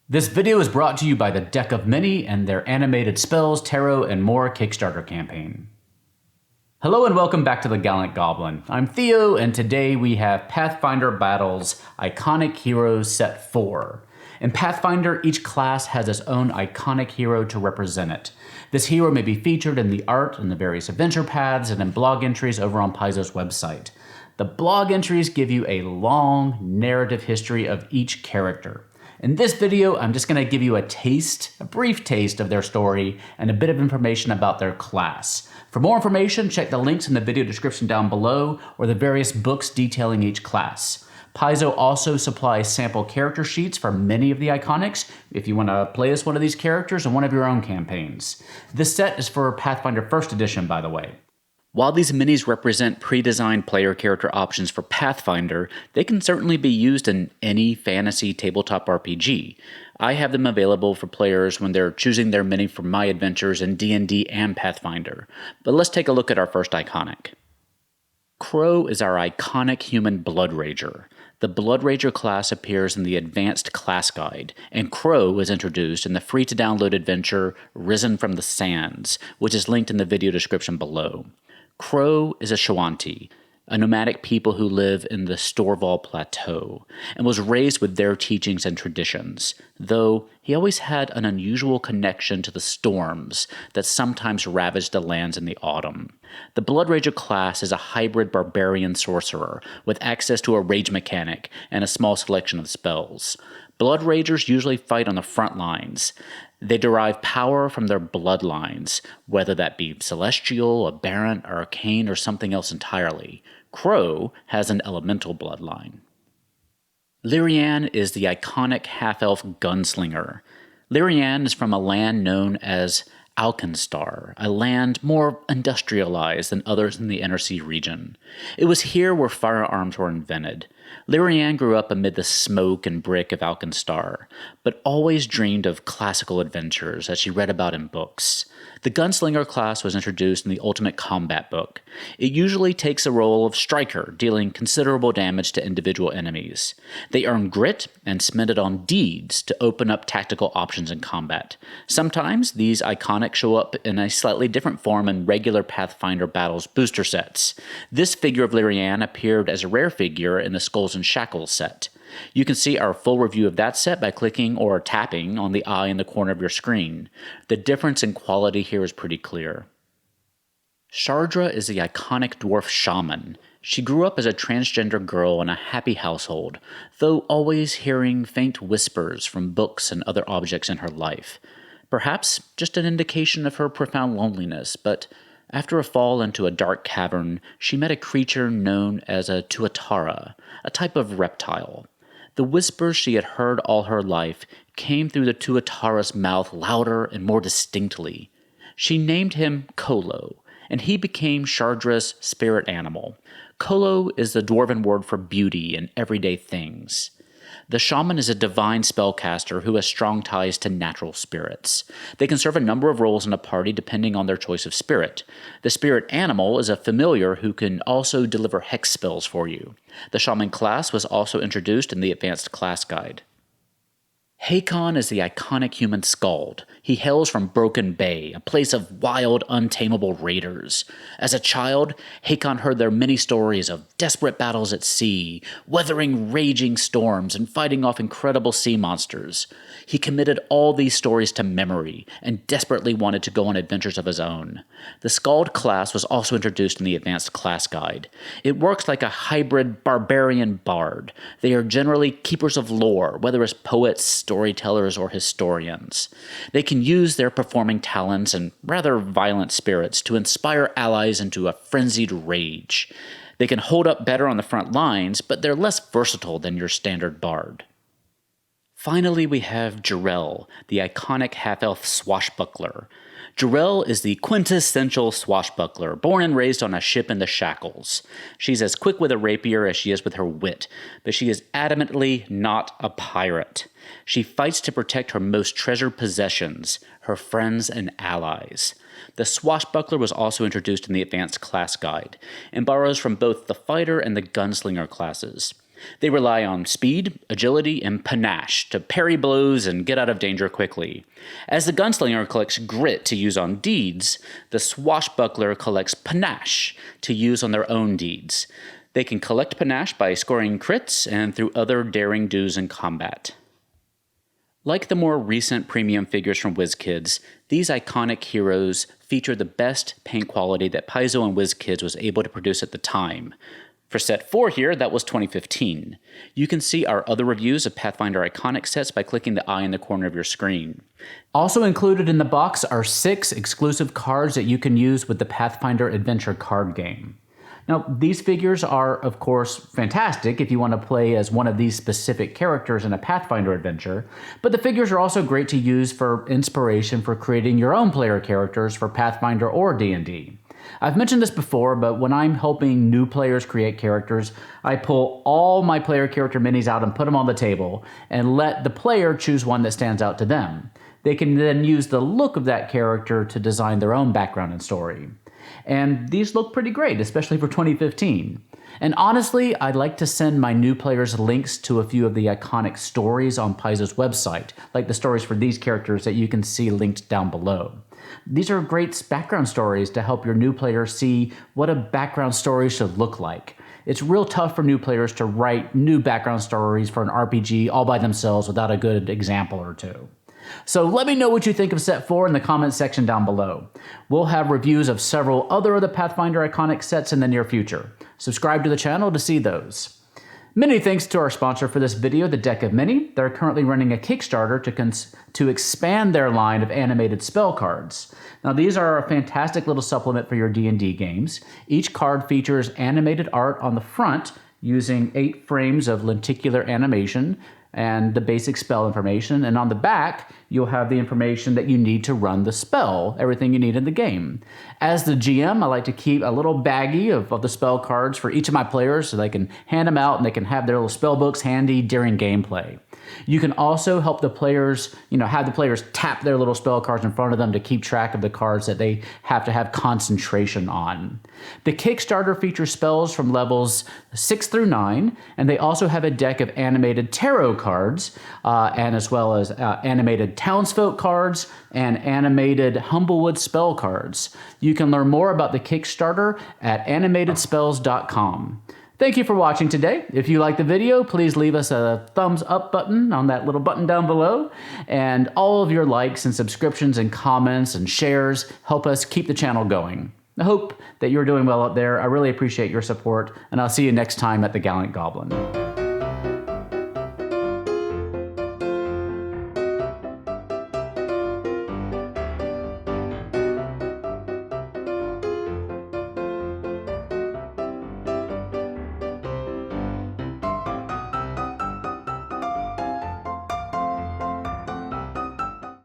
This video is brought to you by the Deck of Many and their animated spells, tarot, and more Kickstarter campaign. Hello and welcome back to the Gallant Goblin. I'm Theo, and today we have Pathfinder Battles Iconic Heroes Set 4. In Pathfinder, each class has its own iconic hero to represent it. This hero may be featured in the art and the various adventure paths and in blog entries over on Paizo's website. The blog entries give you a long narrative history of each character. In this video, I'm just going to give you a brief taste of their story and a bit of information about their class. For more information, check the links in the video description down below or the various books detailing each class. Paizo also supplies sample character sheets for many of the iconics if you want to play as one of these characters in one of your own campaigns. This set is for Pathfinder 1st edition, by the way. While these minis represent pre-designed player character options for Pathfinder, they can certainly be used in any fantasy tabletop RPG. I have them available for players when they're choosing their mini for my adventures in D&D and Pathfinder. But let's take a look at our first iconic. Crowe is our iconic human Bloodrager. The Bloodrager class appears in the Advanced Class Guide, and Crowe is introduced in the free-to-download adventure Risen from the Sands, which is linked in the video description below. Crowe is a Shawanti, a nomadic people who live in the Storval Plateau, and was raised with their teachings and traditions, though he always had an unusual connection to the storms that sometimes ravaged the lands in the autumn. The Bloodrager class is a hybrid barbarian sorcerer with access to a rage mechanic and a small selection of spells. Bloodragers usually fight on the front lines. They derive power from their bloodlines, whether that be celestial, aberrant, arcane, or something else entirely. Crowe has an elemental bloodline. Lirianne is the iconic half-elf gunslinger. Lirianne is from a land known as Alkenstar, a land more industrialized than others in the Inner Sea region. It was here where firearms were invented. Lirianne grew up amid the smoke and brick of Alkenstar, but always dreamed of classical adventures that she read about in books. The Gunslinger class was introduced in the Ultimate Combat book. It usually takes the role of striker, dealing considerable damage to individual enemies. They earn grit and spend it on deeds to open up tactical options in combat. Sometimes these iconics show up in a slightly different form in regular Pathfinder Battles booster sets. This figure of Lirianne appeared as a rare figure in the Skulls and Shackles set. You can see our full review of that set by clicking or tapping on the eye in the corner of your screen. The difference in quality here is pretty clear. Shardra is the iconic dwarf shaman. She grew up as a transgender girl in a happy household, though always hearing faint whispers from books and other objects in her life. Perhaps just an indication of her profound loneliness, but after a fall into a dark cavern, she met a creature known as a tuatara, a type of reptile. The whispers she had heard all her life came through the tuatara's mouth louder and more distinctly. She named him Kolo, and he became Shardra's spirit animal. Kolo is the Dwarven word for beauty and everyday things. The shaman is a divine spellcaster who has strong ties to natural spirits. They can serve a number of roles in a party depending on their choice of spirit. The spirit animal is a familiar who can also deliver hex spells for you. The shaman class was also introduced in the Advanced Class Guide. Hakon is the iconic human Skald. He hails from Broken Bay, a place of wild, untamable raiders. As a child, Hakon heard their many stories of desperate battles at sea, weathering raging storms, and fighting off incredible sea monsters. He committed all these stories to memory, and desperately wanted to go on adventures of his own. The Skald class was also introduced in the Advanced Class Guide. It works like a hybrid barbarian bard. They are generally keepers of lore, whether as poets, storytellers, or historians. They can use their performing talents and rather violent spirits to inspire allies into a frenzied rage. They can hold up better on the front lines, but they're less versatile than your standard bard. Finally, we have Jirelle, the iconic half-elf Swashbuckler. Jirelle is the quintessential swashbuckler, born and raised on a ship in the Shackles. She's as quick with a rapier as she is with her wit, but she is adamantly not a pirate. She fights to protect her most treasured possessions, her friends and allies. The Swashbuckler was also introduced in the Advanced Class Guide, and borrows from both the Fighter and the Gunslinger classes. They rely on speed, agility, and panache to parry blows and get out of danger quickly. As the Gunslinger collects grit to use on deeds, the Swashbuckler collects panache to use on their own deeds. They can collect panache by scoring crits and through other daring do's in combat. Like the more recent premium figures from WizKids, these iconic heroes feature the best paint quality that Paizo and WizKids was able to produce at the time. For set 4 here, that was 2015. You can see our other reviews of Pathfinder iconic sets by clicking the eye in the corner of your screen. Also included in the box are 6 exclusive cards that you can use with the Pathfinder Adventure Card Game. Now, these figures are, of course, fantastic if you want to play as one of these specific characters in a Pathfinder adventure, but the figures are also great to use for inspiration for creating your own player characters for Pathfinder or D&D. I've mentioned this before, but when I'm helping new players create characters, I pull all my player character minis out and put them on the table and let the player choose one that stands out to them. They can then use the look of that character to design their own background and story. And these look pretty great, especially for 2015. And honestly, I'd like to send my new players links to a few of the iconic stories on Paizo's website, like the stories for these characters that you can see linked down below. These are great background stories to help your new players see what a background story should look like. It's real tough for new players to write new background stories for an RPG all by themselves without a good example or two. So let me know what you think of set 4 in the comments section down below. We'll have reviews of several other of the Pathfinder iconic sets in the near future. Subscribe to the channel to see those. Many thanks to our sponsor for this video, The Deck of Many. They're currently running a Kickstarter to expand their line of animated spell cards. Now these are a fantastic little supplement for your D&D games. Each card features animated art on the front using 8 frames of lenticular animation and the basic spell information, and on the back you'll have the information that you need to run the spell, everything you need in the game. As the GM, I like to keep a little baggie of the spell cards for each of my players so they can hand them out and they can have their little spell books handy during gameplay. You can also help the players, have the players tap their little spell cards in front of them to keep track of the cards that they have to have concentration on. The Kickstarter features spells from levels 6 through 9, and they also have a deck of animated tarot cards, and as well as animated townsfolk cards and animated Humblewood spell cards. You can learn more about the Kickstarter at animatedspells.com. Thank you for watching today. If you liked the video, please leave us a thumbs up button on that little button down below. And all of your likes and subscriptions and comments and shares help us keep the channel going. I hope that you're doing well out there. I really appreciate your support, and I'll see you next time at the Gallant Goblin.